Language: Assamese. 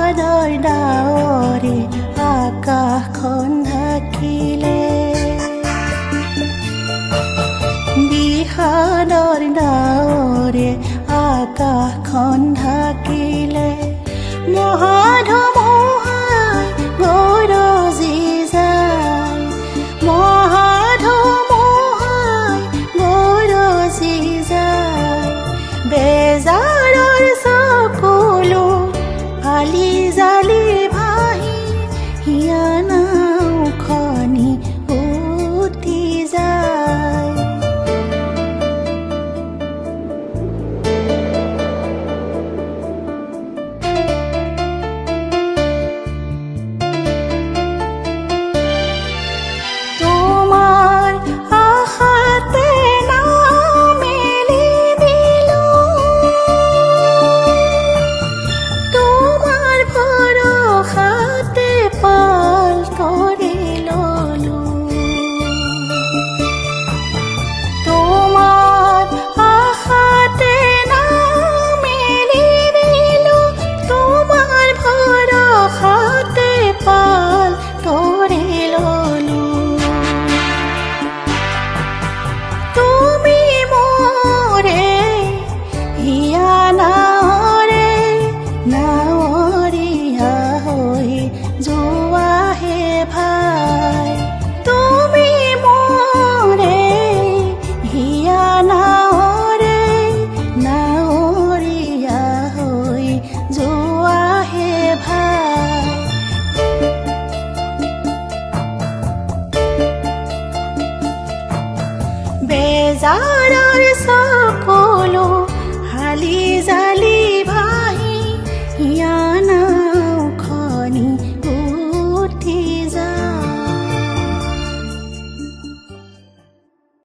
বিষাদৰ ডাৱৰে আকাশখন ঢাকিলে, বিষাদৰ ডাৱৰে আকাশখন ঢাকিলে, মহাধুমুহাই গৰজি যায়, মহাধুমুহাই গৰজি যায়, বেজাৰৰ চকুলো আলি জালি ভাহি হিয়া নাওখনি উটি যায়। তোমার আশাতে নাও মেলি দিলো, তোমার ভরসাতে পাল করে ললো, তোমার আশাতে নাও মেলি দিলো, তোমার ভরসাতে পাল করে ললো, তুমি মোরে হিয়া নাৱৰে নাৱৰীয়া হৈ যোৱাহে ভাই, তুমি মোৰে হিয়া নাৱৰে নাৱৰীয়া হৈ যোৱাহে ভাই। বেজাৰৰ